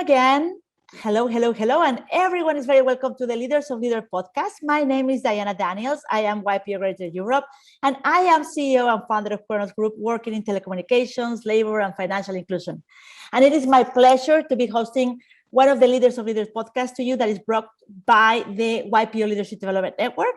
again. Hello, hello, hello, and everyone is very welcome to the Leaders of Leader podcast. My name is Diana Daniels. I am YPO Greater Europe, and I am CEO and founder of Kronos Group, working in telecommunications, labor, and financial inclusion. And it is my pleasure to be hosting one of the Leaders of Leaders podcast to you that is brought by the YPO Leadership Development Network.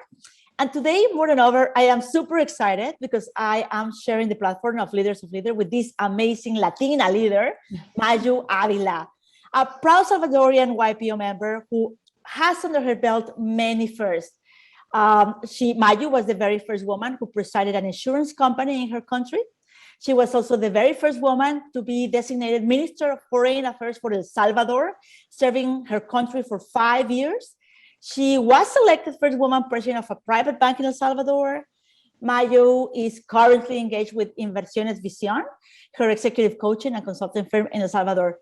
And today, more than ever, I am super excited because I am sharing the platform of Leaders of Leader with this amazing Latina leader, Mayu Avila, a proud Salvadorian YPO member who has under her belt many firsts. Mayu was the very first woman who presided an insurance company in her country. She was also the very first woman to be designated Minister of Foreign Affairs for El Salvador, serving her country for 5 years. She was selected first woman president of a private bank in El Salvador. Mayu is currently engaged with Inversiones Visión, her executive coaching and consulting firm in El Salvador.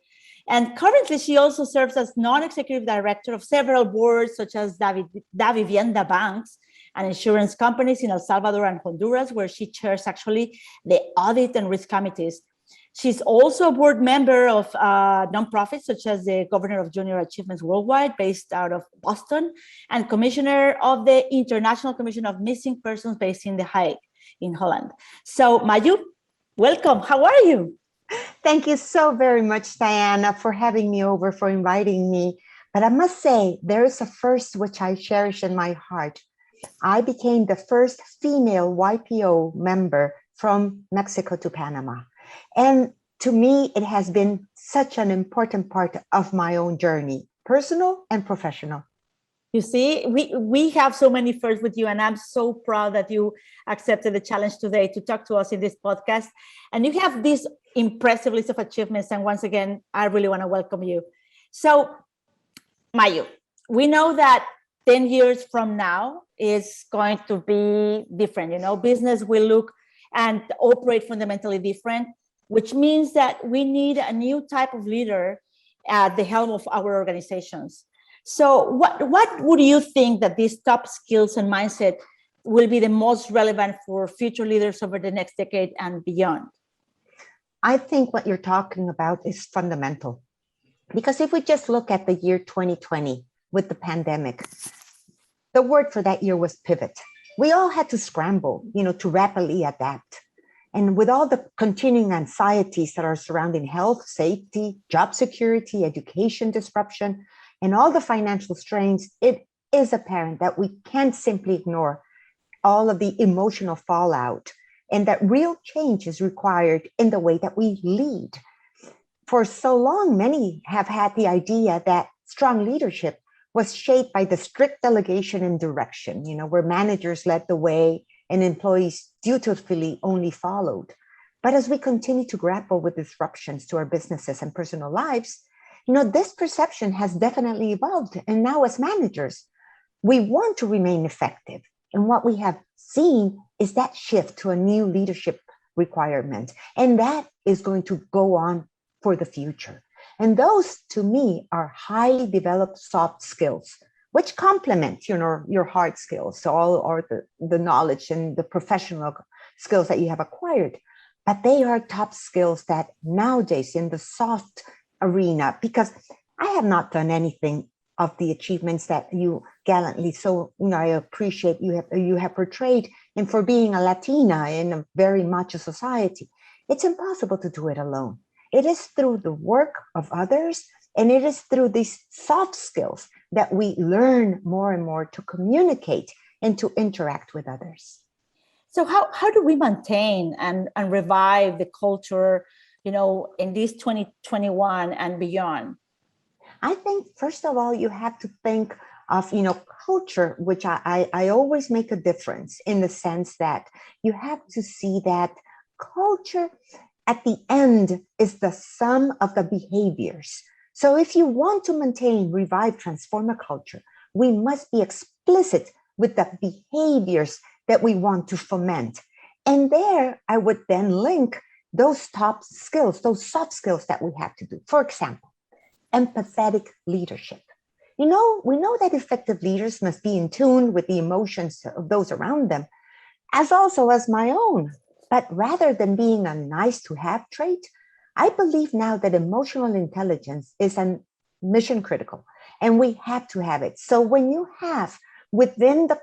And currently, she also serves as non-executive director of several boards, such as Da Vivienda Banks and insurance companies in El Salvador and Honduras, where she chairs actually the audit and risk committees. She's also a board member of nonprofits such as the Governor of Junior Achievements Worldwide, based out of Boston, and commissioner of the International Commission of Missing Persons, based in The Hague, in Holland. So, Mayu, welcome. How are you? Thank you so very much, Diana, for having me over, for inviting me. But I must say, there is a first which I cherish in my heart. I became the first female YPO member from Mexico to Panama. And to me, it has been such an important part of my own journey, personal and professional. You see, we have so many firsts with you, and I'm so proud that you accepted the challenge today to talk to us in this podcast. And you have this impressive list of achievements. And once again, I really want to welcome you. So, Mayu, we know that 10 years from now is going to be different. You know, business will look and operate fundamentally different, which means that we need a new type of leader at the helm of our organizations. So what would you think that these top skills and mindset will be the most relevant for future leaders over the next decade and beyond? I think what you're talking about is fundamental. Because if we just look at the year 2020 with the pandemic, the word for that year was pivot. We all had to scramble, to rapidly adapt. And with all the continuing anxieties that are surrounding health, safety, job security, education disruption, and all the financial strains, it is apparent that we can't simply ignore all of the emotional fallout, and that real change is required in the way that we lead. For so long, many have had the idea that strong leadership was shaped by the strict delegation and direction, where managers led the way and employees dutifully only followed. But as we continue to grapple with disruptions to our businesses and personal lives, this perception has definitely evolved. And now as managers, we want to remain effective. And what we have seen is that shift to a new leadership requirement. And that is going to go on for the future. And those, to me, are highly developed soft skills, which complement, your hard skills, so all or the knowledge and the professional skills that you have acquired. But they are top skills that nowadays in the soft arena, because I have not done anything of the achievements that you gallantly, I appreciate you have portrayed, and for being a Latina in a very macho society, it's impossible to do it alone. It is through the work of others, and it is through these soft skills that we learn more and more to communicate and to interact with others. So how do we maintain and revive the culture, in this 2021 and beyond? I think, first of all, you have to think of, culture, which I always make a difference in the sense that you have to see that culture at the end is the sum of the behaviors. So if you want to maintain, revive, transform a culture, we must be explicit with the behaviors that we want to foment. And there I would then link those top skills, those soft skills that we have to do. For example, empathetic leadership. We know that effective leaders must be in tune with the emotions of those around them, as also as my own. But rather than being a nice to have trait, I believe now that emotional intelligence is an mission critical, and we have to have it. So when you have within the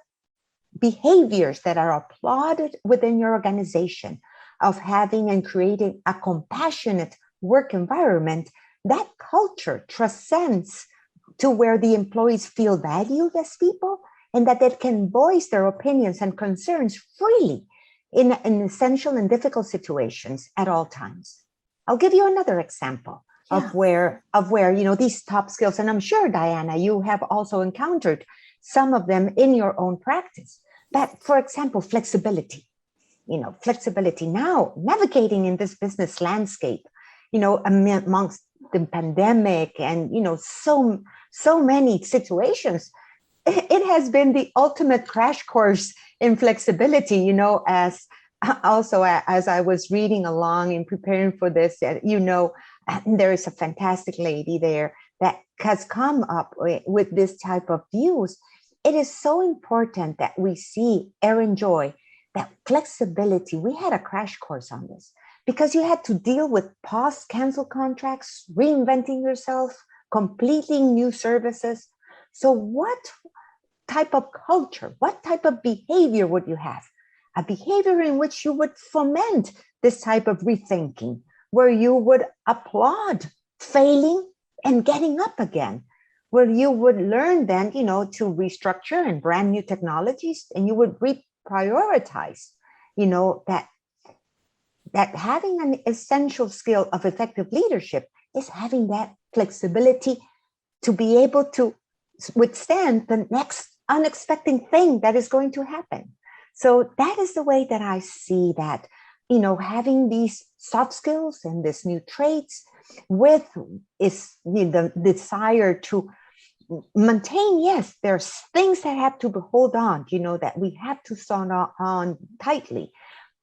behaviors that are applauded within your organization of having and creating a compassionate work environment, that culture transcends to where the employees feel valued as people and that they can voice their opinions and concerns freely in essential and difficult situations at all times. I'll give you another example of where these top skills, and I'm sure, Diana, you have also encountered some of them in your own practice. But for example, flexibility. Flexibility now, navigating in this business landscape, amongst the pandemic and, so many situations, it has been the ultimate crash course in flexibility, as I was reading along and preparing for this, there is a fantastic lady there that has come up with this type of views. It is so important that we see, Erin Joy, that flexibility. We had a crash course on this because you had to deal with pause, cancel contracts, reinventing yourself, completing new services. So what type of culture, what type of behavior would you have? A behavior in which you would foment this type of rethinking, where you would applaud failing and getting up again, where you would learn then, to restructure and brand new technologies, and you would reprioritize, that having an essential skill of effective leadership is having that flexibility to be able to withstand the next unexpected thing that is going to happen. So that is the way that I see that, having these soft skills and these new traits with is the desire to maintain, yes, there's things that have to hold on, that we have to stand on tightly,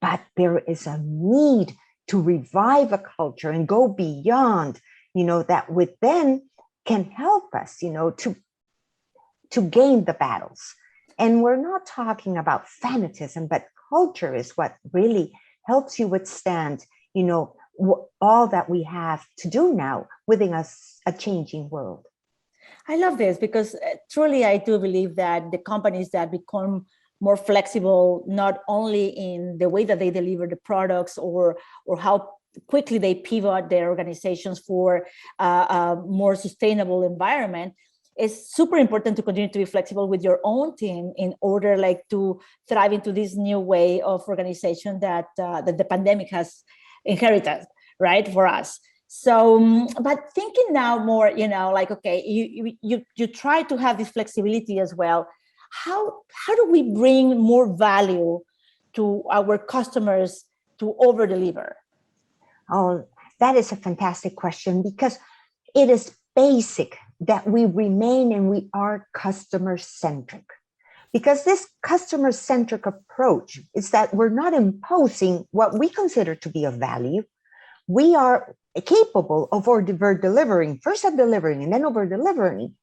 but there is a need to revive a culture and go beyond, that within can help us, to gain the battles. And we're not talking about fanatism, but culture is what really helps you withstand, all that we have to do now within a changing world. I love this because truly I do believe that the companies that become more flexible, not only in the way that they deliver the products or how quickly they pivot their organizations for a more sustainable environment, it's super important to continue to be flexible with your own team in order to thrive into this new way of organization that the pandemic has inherited, right, for us. So, but thinking now more, okay, you try to have this flexibility as well. How do we bring more value to our customers to over deliver? Oh, that is a fantastic question, because it is basic that we remain and we are customer centric. Because this customer centric approach is that we're not imposing what we consider to be of value. We are capable of over-delivering, first of delivering and then over-delivering,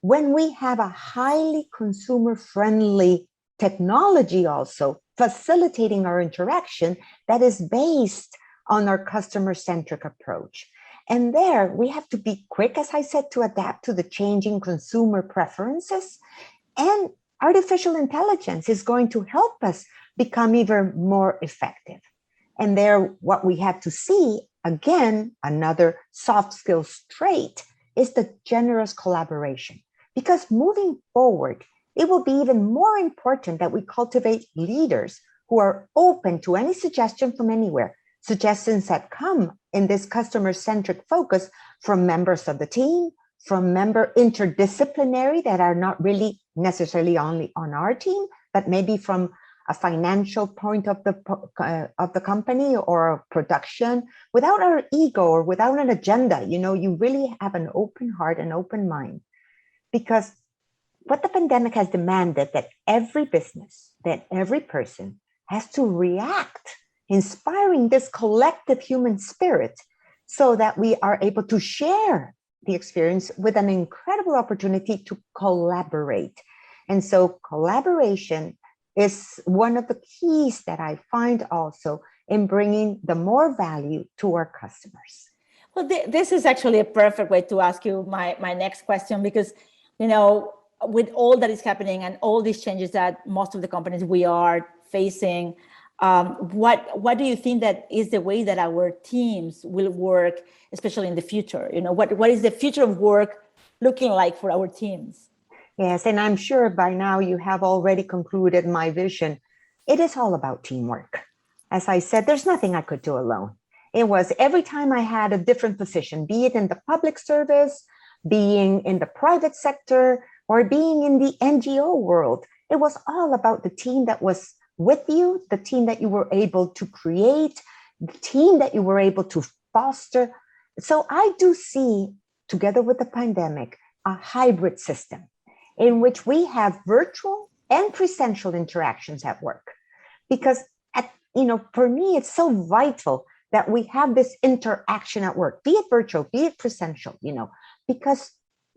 when we have a highly consumer-friendly technology also facilitating our interaction that is based on our customer-centric approach. And there we have to be quick, as I said, to adapt to the changing consumer preferences. And artificial intelligence is going to help us become even more effective. And there, what we have to see, again, another soft skills trait is the generous collaboration. Because moving forward, it will be even more important that we cultivate leaders who are open to any suggestion from anywhere, suggestions that come in this customer-centric focus from members of the team, from member interdisciplinary that are not really necessarily only on our team, but maybe from a financial point of the company or production, without our ego or without an agenda. You really have an open heart and open mind, because what the pandemic has demanded that every business, that every person has to react, inspiring this collective human spirit so that we are able to share the experience with an incredible opportunity to collaborate. And so collaboration is one of the keys that I find also in bringing the more value to our customers. Well, this is actually a perfect way to ask you my next question, because, with all that is happening and all these changes that most of the companies we are facing, what do you think that is the way that our teams will work, especially in the future? What is the future of work looking like for our teams? Yes, and I'm sure by now you have already concluded my vision. It is all about teamwork. As I said, there's nothing I could do alone. It was every time I had a different position, be it in the public service, being in the private sector, or being in the NGO world. It was all about the team that was with you, the team that you were able to create, the team that you were able to foster. So I do see, together with the pandemic, a hybrid system in which we have virtual and presential interactions at work. Because for me, it's so vital that we have this interaction at work, be it virtual, be it presential, because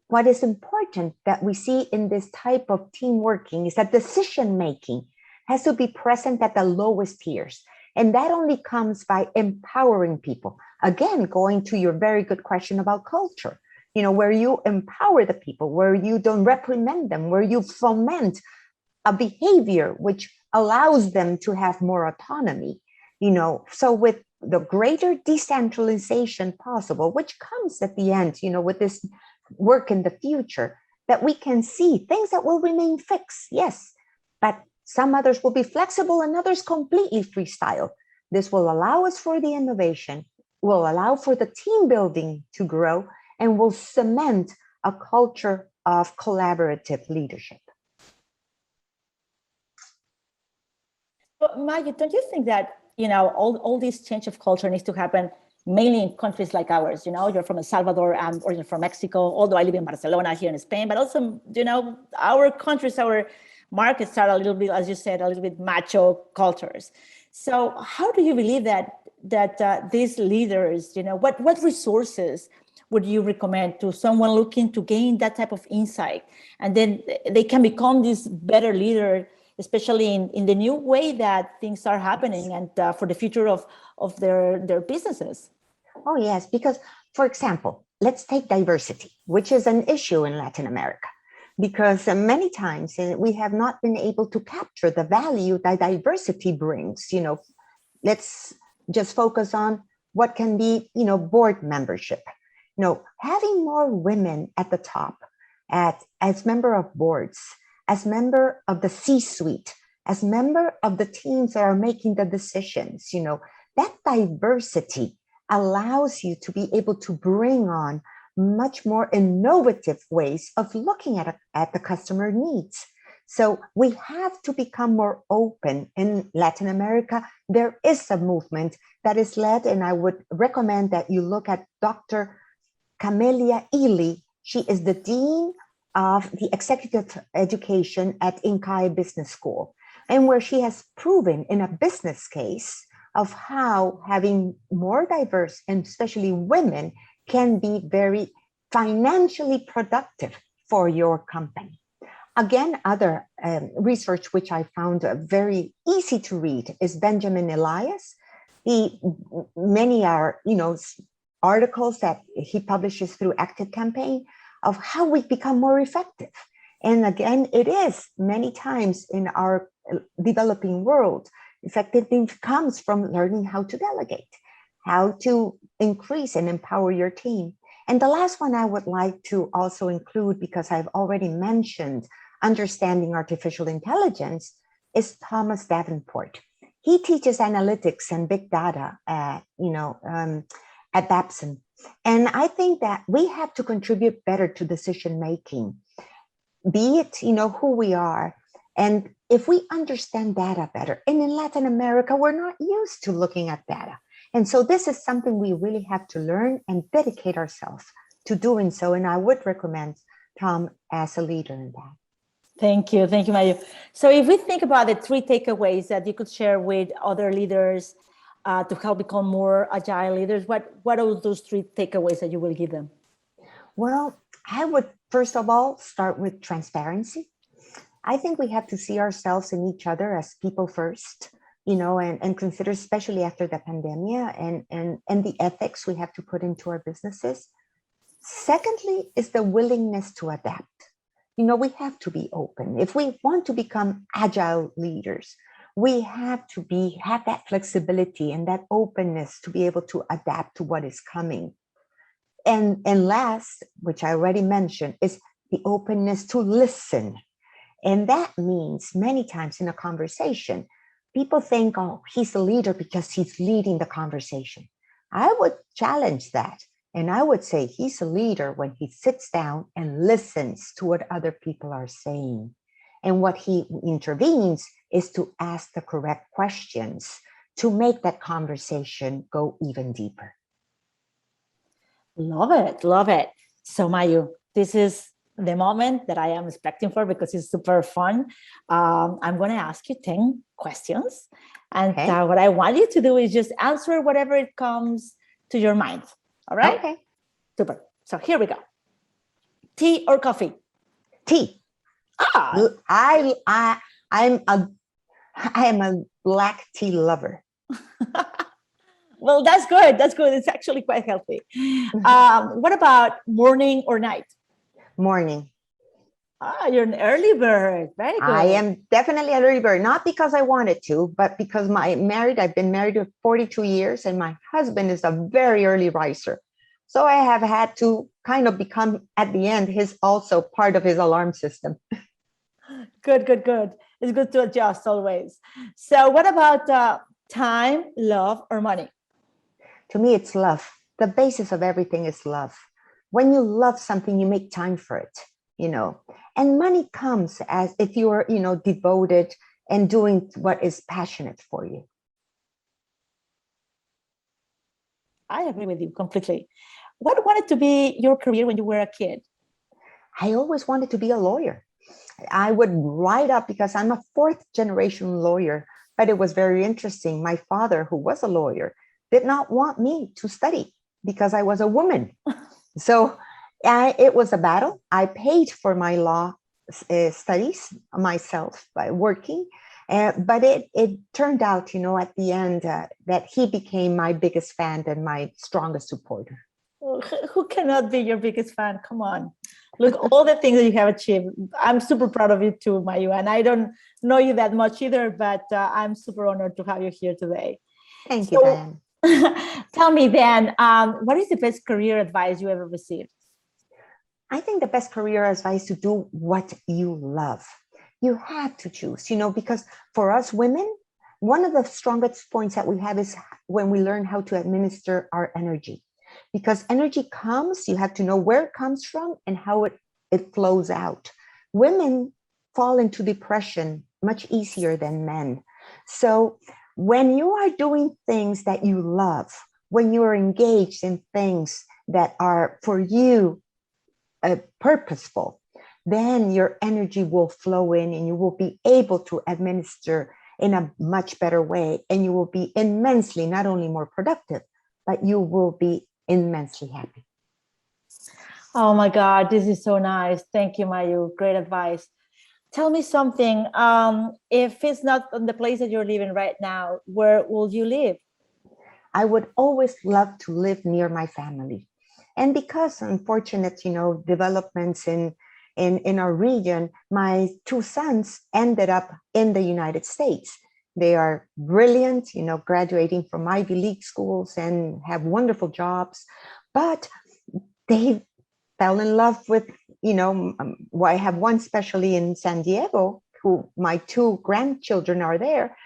what is important that we see in this type of team working is that decision making has to be present at the lowest tiers. And that only comes by empowering people. Again, going to your very good question about culture, where you empower the people, where you don't reprimand them, where you foment a behavior which allows them to have more autonomy, so with the greater decentralization possible, which comes at the end, with this work in the future, that we can see things that will remain fixed, yes, but some others will be flexible and others completely freestyle. This will allow us for the innovation, will allow for the team building to grow, and will cement a culture of collaborative leadership. But Mayu, don't you think that, all this change of culture needs to happen mainly in countries like ours? You're from El Salvador, or you're from Mexico, although I live in Barcelona here in Spain, but also, our countries, our markets are a little bit, as you said, a little bit macho cultures. So how do you believe that these leaders, what resources would you recommend to someone looking to gain that type of insight, and then they can become this better leader, especially in the new way that things are happening, and for the future of their businesses? Oh, yes, because, for example, let's take diversity, which is an issue in Latin America, because many times we have not been able to capture the value that diversity brings. Let's just focus on what can be, board membership. Having more women at the top, as member of boards, as member of the C-suite, as member of the teams that are making the decisions, that diversity allows you to be able to bring on much more innovative ways of looking at the customer needs. So we have to become more open. In Latin America, there is a movement that is led, and I would recommend that you look at Dr. Camelia Ely. She is the Dean of the Executive Education at Inkai Business School, and where she has proven in a business case of how having more diverse, and especially women, can be very financially productive for your company. Again, other research which I found very easy to read is Benjamin Elias. Many are, articles that he publishes through Active Campaign of how we become more effective. And again, it is many times in our developing world, effectiveness comes from learning how to delegate, how to increase and empower your team. And the last one I would like to also include, because I've already mentioned understanding artificial intelligence, is Thomas Davenport. He teaches analytics and big data at Babson. And I think that we have to contribute better to decision making, be it, who we are. And if we understand data better, and in Latin America, we're not used to looking at data. And so this is something we really have to learn and dedicate ourselves to doing so. And I would recommend Tom as a leader in that. Thank you, Mayu. So if we think about the 3 takeaways that you could share with other leaders to help become more agile leaders, what are those 3 takeaways that you will give them? Well, I would first of all start with transparency. I think we have to see ourselves and each other as people first, and consider, especially after the pandemic and the ethics we have to put into our businesses. Secondly, is the willingness to adapt. We have to be open. If we want to become agile leaders, we have to have that flexibility and that openness to be able to adapt to what is coming. And last, which I already mentioned, is the openness to listen. And that means many times in a conversation, people think, oh, he's a leader because he's leading the conversation. I would challenge that. And I would say he's a leader when he sits down and listens to what other people are saying. And what he intervenes is to ask the correct questions to make that conversation go even deeper. Love it. Love it. So Mayu, this is the moment that I am expecting for because it's super fun. I'm going to ask you 10 questions. And what I want you to do is just answer whatever it comes to your mind. All right? Okay. Super. So here we go. Tea or coffee? Tea. I am a black tea lover. Well, that's good. That's good. It's actually quite healthy. What about morning or night? Morning. You're an early bird. Very good. I am definitely an early bird, not because I wanted to, but because I've been married for 42 years and my husband is a very early riser. So I have had to kind of become, at the end, also part of his alarm system. Good. It's good to adjust always. So what about time, love, or money? To me, it's love. The basis of everything is love. When you love something, you make time for it, and money comes as if you are, devoted and doing what is passionate for you. I agree with you completely. What wanted to be your career when you were a kid? I always wanted to be a lawyer. I would write up because I'm a fourth generation lawyer, but it was very interesting. My father, who was a lawyer, did not want me to study because I was a woman. So it was a battle. I paid for my law studies myself by working. But it turned out, at the end, that he became my biggest fan and my strongest supporter. Who cannot be your biggest fan? Come on. Look, all the things that you have achieved. I'm super proud of you too, Mayu. And I don't know you that much either, but I'm super honored to have you here today. Thank you, Diane. Tell me then, what is the best career advice you ever received? I think the best career advice is to do what you love. You have to choose, because for us women, one of the strongest points that we have is when we learn how to administer our energy. Because energy comes, you have to know where it comes from and how it flows out. Women fall into depression much easier than men. So when you are doing things that you love, when you are engaged in things that are for you purposeful, then your energy will flow in and you will be able to administer in a much better way. And you will be immensely, not only more productive, but you will be immensely happy. Oh my God, this is so nice. Thank you, Mayu. Great advice. Tell me something. If it's not in the place that you're living right now, where will you live? I would always love to live near my family. And because unfortunate, developments in our region, my two sons ended up in the United States. They are brilliant, graduating from Ivy League schools and have wonderful jobs, but they fell in love with, I have one especially in San Diego, who my two grandchildren are there.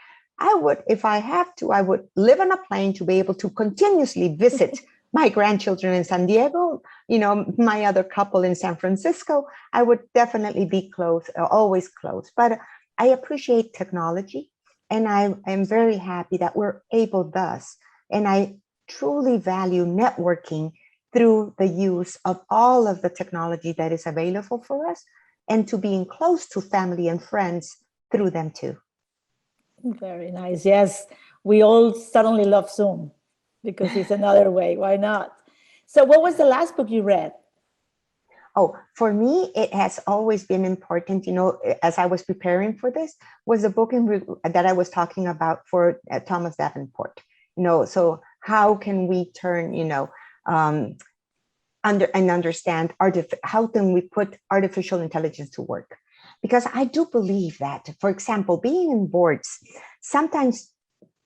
If I have to, I would live on a plane to be able to continuously visit my grandchildren in San Diego, my other couple in San Francisco. I would definitely be always close. But I appreciate technology. And I am very happy that we're able thus. And I truly value networking through the use of all of the technology that is available for us and to being close to family and friends through them too. Very nice. Yes, we all suddenly love Zoom because it's another way. Why not? So what was the last book you read? Oh, for me, it has always been important, as I was preparing for this, was a book that I was talking about for Thomas Davenport. So how can we turn, um, understand how can we put artificial intelligence to work? Because I do believe that, for example, being in boards, sometimes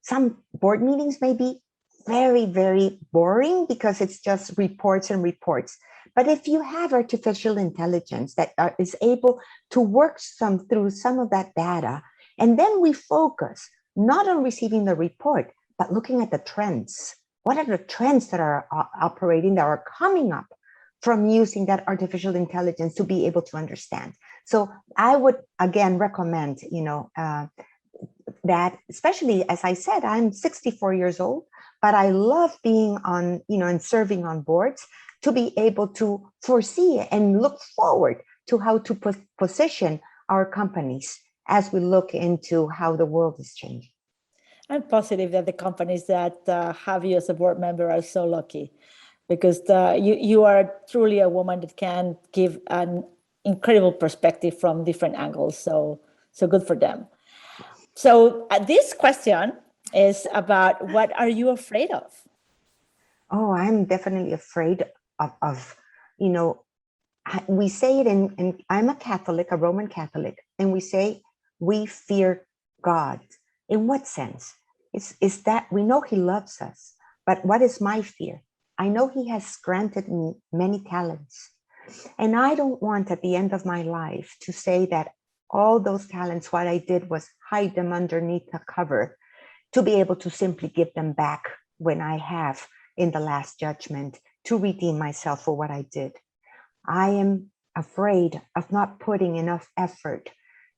some board meetings may be very, very boring because it's just reports and reports. But if you have artificial intelligence that is able to work through some of that data, and then we focus not on receiving the report, but looking at the trends. What are the trends that are operating, that are coming up from using that artificial intelligence to be able to understand? So I would, again, recommend, that, especially, as I said, I'm 64 years old, but I love being on, and serving on boards, to be able to foresee and look forward to how to position our companies as we look into how the world is changing. I'm positive that the companies that have you as a board member are so lucky, because you are truly a woman that can give an incredible perspective from different angles. So good for them. So this question is about, what are you afraid of? Oh, I'm definitely afraid of we say it in I'm a Catholic, a Roman Catholic, and we say we fear God. In what sense? Is that we know he loves us, but what is my fear? I know he has granted me many talents, and I don't want at the end of my life to say that all those talents, what I did was hide them underneath a cover, to be able to simply give them back when I have, in the last judgment, to redeem myself for what I did. I am afraid of not putting enough effort,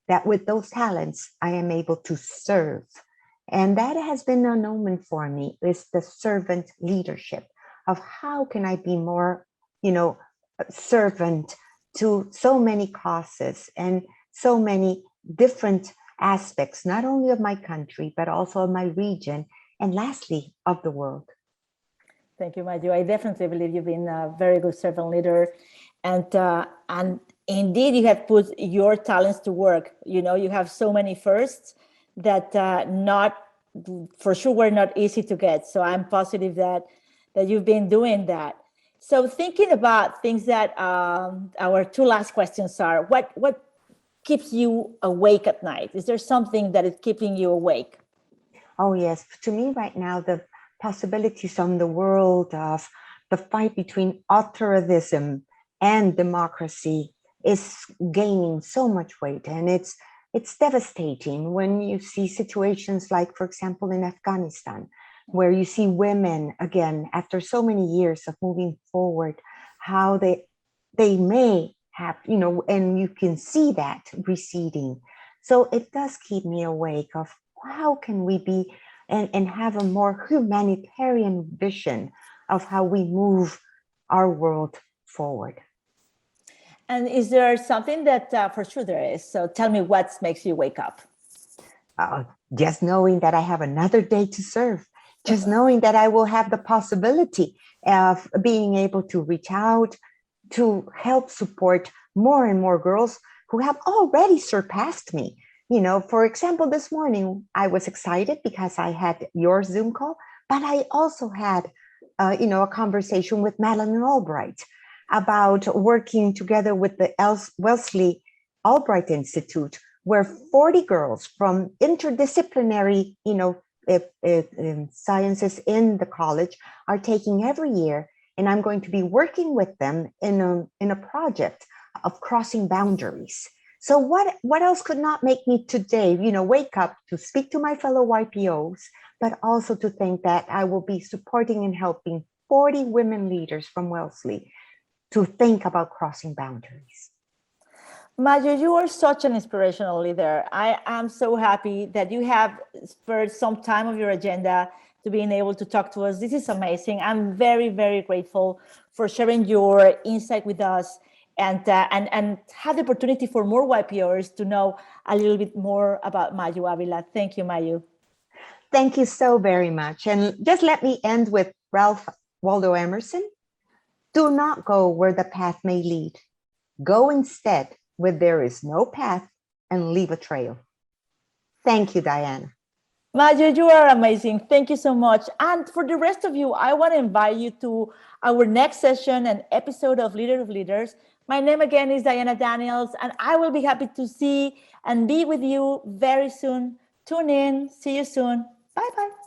that with those talents, I am able to serve. And that has been an omen for me, is the servant leadership of how can I be more, servant to so many causes and so many different aspects, not only of my country, but also of my region, and lastly, of the world. Thank you, Mayu. I definitely believe you've been a very good servant leader. And indeed, you have put your talents to work. You have so many firsts that not for sure were not easy to get. So I'm positive that you've been doing that. So thinking about things that our two last questions are, what keeps you awake at night? Is there something that is keeping you awake? Oh, yes. To me right now, the possibilities on the world of the fight between authoritarianism and democracy is gaining so much weight, and it's devastating when you see situations like, for example, in Afghanistan, where you see women, again, after so many years of moving forward, how they may have, and you can see that receding. So it does keep me awake of how can we be and have a more humanitarian vision of how we move our world forward. And is there something that, for sure there is, so tell me what makes you wake up? Just knowing that I have another day to serve, just knowing that I will have the possibility of being able to reach out, to help support more and more girls who have already surpassed me. For example, this morning, I was excited because I had your Zoom call, but I also had, a conversation with Madeleine Albright about working together with the Wellesley Albright Institute, where 40 girls from interdisciplinary, sciences in the college are taking every year. And I'm going to be working with them in a project of crossing boundaries. So what else could not make me today, wake up to speak to my fellow YPOs, but also to think that I will be supporting and helping 40 women leaders from Wellesley to think about crossing boundaries. Mayu, you are such an inspirational leader. I am so happy that you have spared some time of your agenda to being able to talk to us. This is amazing. I'm very, very grateful for sharing your insight with us, and have the opportunity for more YPOers to know a little bit more about Mayu Avila. Thank you, Mayu. Thank you so very much. And just let me end with Ralph Waldo Emerson. Do not go where the path may lead. Go instead where there is no path and leave a trail. Thank you, Diana. Mayu, you are amazing. Thank you so much. And for the rest of you, I want to invite you to our next session and episode of Leader of Leaders. My name again is Diana Daniels, and I will be happy to see and be with you very soon. Tune in. See you soon. Bye-bye.